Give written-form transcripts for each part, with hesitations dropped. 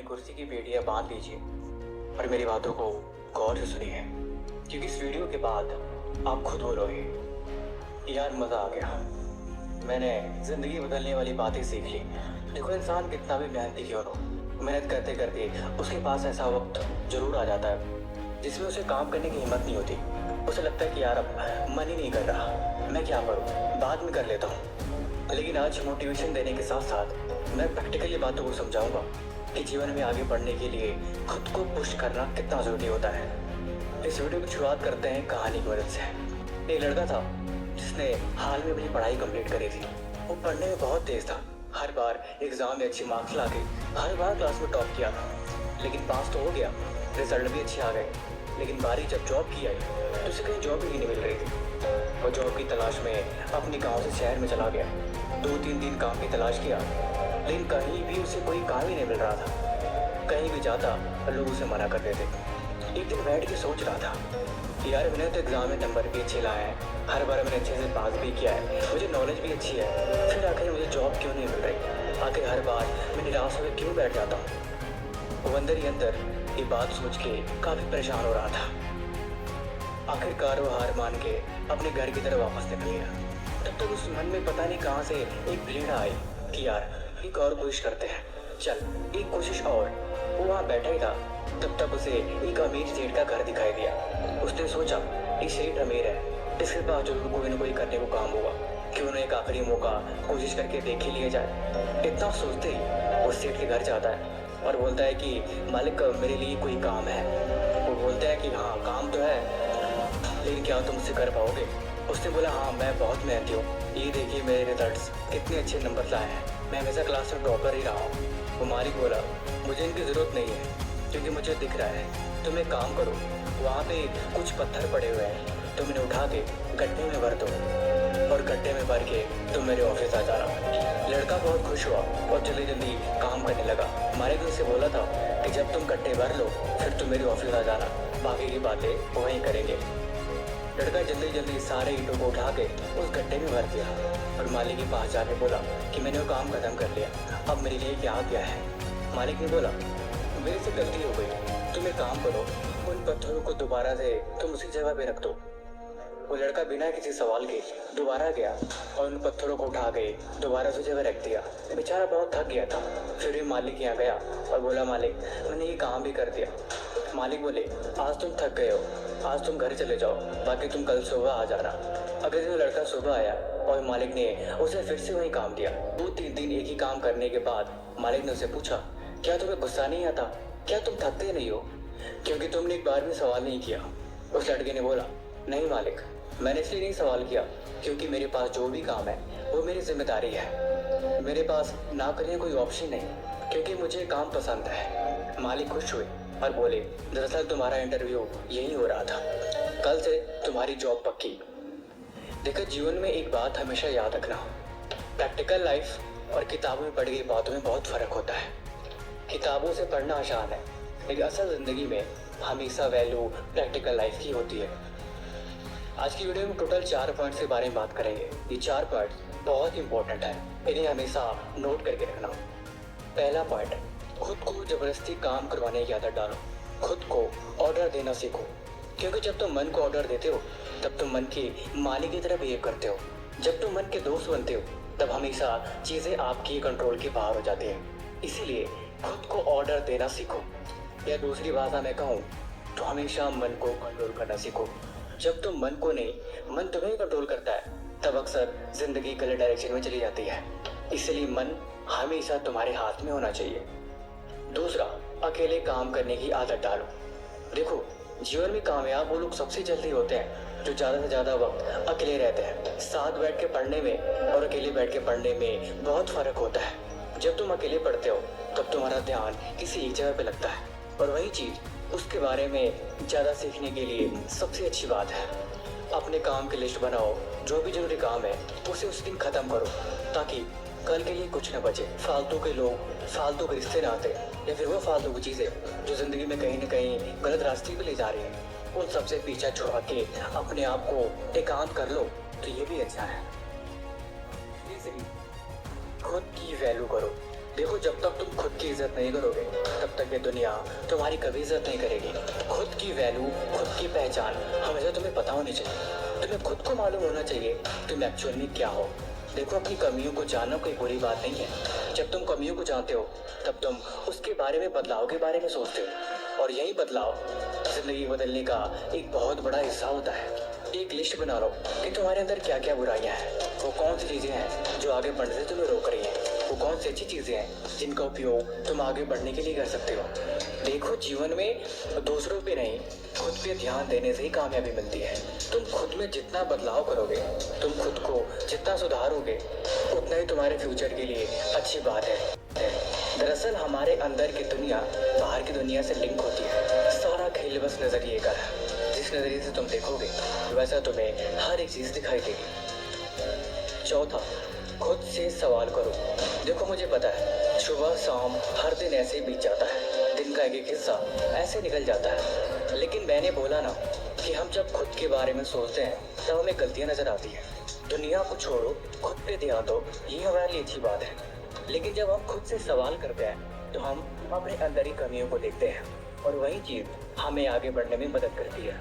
अपनी कुर्सी की पेटियां बांध लीजिए और मेरी बातों को गौर से सुनिए, क्योंकि इस वीडियो के बाद आप खुद बोलोगे यार मज़ा आ गया, मैंने ज़िंदगी बदलने वाली बातें सीख ली। देखो, इंसान कितना भी मेहनती क्यों हो, मेहनत करते करते उसके पास ऐसा वक्त ज़रूर आ जाता है जिसमें उसे काम करने की हिम्मत नहीं होती। उसे लगता है कि यार अब मन ही नहीं कर रहा, मैं क्या करूँ, बाद में कर लेता हूँ। लेकिन आज मोटिवेशन देने के साथ साथ मैं प्रैक्टिकली बातों को समझाऊंगा कि जीवन में आगे बढ़ने के लिए खुद को पुश करना कितना ज़रूरी होता है। इस वीडियो की शुरुआत करते हैं कहानी की मदद से। एक लड़का था जिसने हाल में अपनी पढ़ाई कंप्लीट करी थी। वो पढ़ने में बहुत तेज था, हर बार एग्ज़ाम में अच्छे मार्क्स ला के हर बार क्लास में टॉप किया था। लेकिन पास तो हो गया, रिजल्ट भी अच्छे आ गए, लेकिन बारी जब जॉब की आई तो उसे कहीं जॉब ही नहीं मिल रही थी। वो जॉब की तलाश में अपने गांव से शहर में चला गया। 2-3 दिन काम की तलाश किया, लेकिन कहीं भी उसे कोई काम ही नहीं मिल रहा था। कहीं भी जाता लोग उसे मना कर देते। एक दिन बैठ के सोच रहा था, यार मैंने तो एग्ज़ाम में नंबर भी अच्छे लाए हैं, हर बार मैंने अच्छे से पास भी किया है, मुझे नॉलेज भी अच्छी है, फिर आखिर मुझे जॉब क्यों नहीं मिल रही, आखिर हर बार मैं निराश होकर क्यों बैठ जाता हूँ। वो अंदर ही अंदर ये बात सोच के काफ़ी परेशान हो रहा था। आखिरकार वो हार मान के अपने घर की तरफ वापस निकल गया। तब तक उस मन में पता नहीं कहाँ से एक प्रेरणा आई कि यार एक और कोशिश करते हैं, चल एक कोशिश और। वो वहाँ बैठा ही था, तब तक उसे एक अमीर सेठ का घर दिखाई दिया। उसने सोचा ये सेठ अमीर है, इसके पास जरूर कोई ना कोई करने को काम होगा, क्यों ना एक आखिरी मौका कोशिश करके देख ही लिया जाए। इतना सोचते ही वो सेठ के घर जाता है और बोलता है कि मालिक मेरे लिए कोई काम है। वो बोलता है कि हाँ काम तो है, लेकिन क्या तुम उसे कर पाओगे। उसने बोला हाँ मैं बहुत मेहनती हूँ, ये देखिए मेरे रिजल्ट्स कितने अच्छे नंबर लाए हैं, मैं हमेशा क्लास में टॉपर ही रहा हूँ। वो मालिक बोला मुझे इनकी ज़रूरत नहीं है, क्योंकि मुझे दिख रहा है। तुम एक काम करो, वहाँ पे कुछ पत्थर पड़े हुए हैं, तुम इन्हें उठा के गड्ढे में भर दो और गड्ढे में भर के तुम मेरे ऑफिस आ जाना। लड़का बहुत खुश हुआ और जल्दी जल्दी काम करने लगा। मालिक ने उसे बोला था कि जब तुम गड्ढे भर लो फिर तुम मेरे ऑफिस आ जाना, बाकी की बातें वहीं करेंगे। लड़का जल्दी जल्दी सारे ईंटों को उठा के उस गड्ढे में भर दिया और मालिक के पास जाके बोला कि मैंने वो काम खत्म कर लिया, अब मेरे लिए क्या गया है। मालिक ने बोला मेरे से गलती हो गई, तुम एक काम करो, उन पत्थरों को दोबारा से तुम उसी जगह पे रख दो। वो लड़का बिना किसी सवाल के दोबारा गया और उन पत्थरों को उठा के दोबारा उसी जगह रख दिया। बेचारा बहुत थक गया था। फिर भी मालिक के यहाँ गया और बोला मालिक मैंने ये काम भी कर दिया। मालिक बोले आज तुम थक गए हो, आज तुम घर चले जाओ, बाकी तुम कल सुबह आ जाना। अगले दिन लड़का सुबह आया और मालिक ने उसे फिर से वही काम दिया। 2-3 दिन एक ही काम करने के बाद मालिक ने उसे पूछा क्या तुम्हें गुस्सा नहीं आता, क्या तुम थकते नहीं हो, क्योंकि तुमने एक बार भी सवाल नहीं किया। उस लड़के ने बोला नहीं मालिक, मैंने इसलिए नहीं सवाल किया क्योंकि मेरे पास जो भी काम है वो मेरी जिम्मेदारी है, मेरे पास ना करने कोई ऑप्शन नहीं, क्योंकि मुझे काम पसंद है। मालिक खुश हुए और बोले दरअसल तुम्हारा इंटरव्यू यही हो रहा था, कल से तुम्हारी जॉब पक्की। देखो, जीवन में एक बात हमेशा याद रखना, प्रैक्टिकल लाइफ और किताबों में पढ़ी गई बातों में बहुत फ़र्क होता है। किताबों से पढ़ना आसान है, लेकिन असल ज़िंदगी में हमेशा वैल्यू प्रैक्टिकल लाइफ की होती है। आज की वीडियो में टोटल 4 पॉइंट्स के बारे में बात करेंगे। ये 4 पॉइंट्स बहुत इंपॉर्टेंट है, इन्हें हमेशा नोट करके रखना। पहला पॉइंट, खुद को ज़बरदस्ती काम करवाने की आदत डालो। खुद को ऑर्डर देना सीखो, क्योंकि जब तुम मन को ऑर्डर देते हो तब तुम मन के मालिक की तरह बिहेव करते हो। जब तुम मन के दोस्त बनते हो तब हमेशा चीज़ें आपकी कंट्रोल के बाहर हो जाती हैं। इसीलिए खुद को ऑर्डर देना सीखो, या दूसरी भाषा में कहूँ तो हमेशा मन को कंट्रोल करना सीखो। जब तुम मन को नहीं, मन तुम्हें कंट्रोल करता है, तब अक्सर जिंदगी गलत डायरेक्शन में चली जाती है। इसलिए मन हमेशा तुम्हारे हाथ में होना चाहिए। दूसरा, अकेले काम करने की आदत डालो। देखो, जीवन में कामयाब वो लोग सबसे जल्दी होते हैं जो ज़्यादा से ज़्यादा वक्त अकेले रहते हैं। साथ बैठ के पढ़ने में और अकेले बैठ के पढ़ने में बहुत फ़र्क होता है। जब तुम अकेले पढ़ते हो तब तुम्हारा ध्यान किसी एक जगह पे लगता है, और वही चीज़ उसके बारे में ज़्यादा सीखने के लिए सबसे अच्छी बात है। अपने काम की लिस्ट बनाओ, जो भी जरूरी काम है उसे उस दिन ख़त्म करो, ताकि कल के लिए कुछ न बचे। फालतू के लोग, फालतू के रिश्ते ना आते, या फिर वो फालतू की चीज़ें जो ज़िंदगी में कहीं न कहीं गलत रास्ते पे ले जा रही हैं, उन सबसे पीछा छुड़ा के अपने आप को एकांत कर लो तो ये भी अच्छा है। तीसरी, खुद की वैल्यू करो। देखो, जब तक तुम खुद की इज्जत नहीं करोगे तब तक ये दुनिया तुम्हारी कभी इज्जत नहीं करेगी। खुद की वैल्यू, खुद की पहचान हमेशा तुम्हें पता होनी चाहिए। तुम्हें खुद को मालूम होना चाहिए तुम एक्चुअल में क्या हो। देखो, अपनी कमियों को जानना कोई बुरी बात नहीं है। जब तुम कमियों को जानते हो तब तुम उसके बारे में, बदलाव के बारे में सोचते हो, और यही बदलाव जिंदगी बदलने का एक बहुत बड़ा हिस्सा होता है। एक लिस्ट बना लो कि तुम्हारे अंदर क्या क्या बुराइयां हैं, वो कौन सी चीजें हैं जो आगे बढ़ने से तुम्हें रोक रही हैं, वो कौन सी अच्छी चीजें हैं जिनका उपयोग तुम आगे बढ़ने के लिए कर सकते हो। देखो, जीवन में दूसरों पे नहीं, खुद पे ध्यान देने से ही कामयाबी मिलती है। तुम खुद में जितना बदलाव करोगे, तुम खुद को जितना सुधारोगे, उतना ही तुम्हारे फ्यूचर के लिए अच्छी बात है। दरअसल हमारे अंदर की दुनिया बाहर की दुनिया से लिंक होती है। सारा खेल बस नजरिए का है। जिस नजरिए से तुम देखोगे वैसा तुम्हें हर एक चीज दिखाई देगी। चौथा, खुद से सवाल करो। देखो, मुझे पता है सुबह शाम हर दिन ऐसे ही बीत जाता है, दिन का एक एक हिस्सा ऐसे निकल जाता है, लेकिन मैंने बोला ना कि हम जब खुद के बारे में सोचते हैं तब हमें गलतियां नजर आती हैं। दुनिया को छोड़ो, खुद पे ध्यान दो, ये हमारे लिए अच्छी बात है। लेकिन जब हम खुद से सवाल करते हैं तो हम अपने अंदर ही कमियों को देखते हैं, और वही चीज हमें आगे बढ़ने में मदद करती है।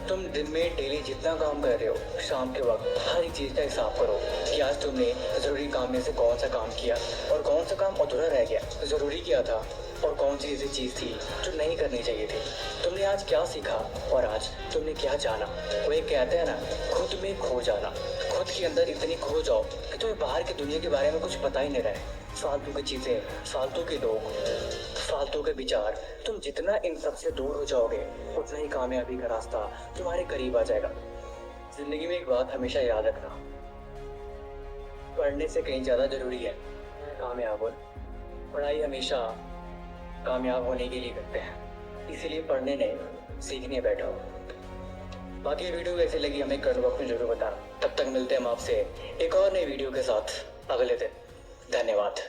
तुम दिन में डेली जितना काम कर रहे हो, शाम के वक्त हर एक चीज का हिसाब करो कि आज तुमने जरूरी काम में से कौन सा काम किया और कौन सा काम अधूरा रह गया, जरूरी क्या था और कौन सी ऐसी चीज थी जो नहीं करनी चाहिए थी। तुमने आज क्या सीखा और आज तुमने क्या जाना। वो एक कहते हैं ना, खुद में खो जाना। खुद के अंदर इतनी खो जाओ कि तुम्हें बाहर की दुनिया के बारे में कुछ पता ही नहीं रहे। फालतू की चीजें, फालतू के लोग, फालतू के विचार, तुम जितना इन सब से दूर हो जाओगे उतना ही कामयाबी का रास्ता तुम्हारे करीब आ जाएगा। जिंदगी में एक बात हमेशा याद रखना, पढ़ने से कहीं ज्यादा जरूरी है कामयाब होना। पढ़ाई हमेशा कामयाब होने के लिए करते हैं, इसीलिए पढ़ने नहीं, सीखने बैठो। बाकी वीडियो कैसी लगी हमें कमेंट बॉक्स में जरूर बताना। तब तक मिलते हैं हम आपसे एक और नई वीडियो के साथ अगले दिन। धन्यवाद।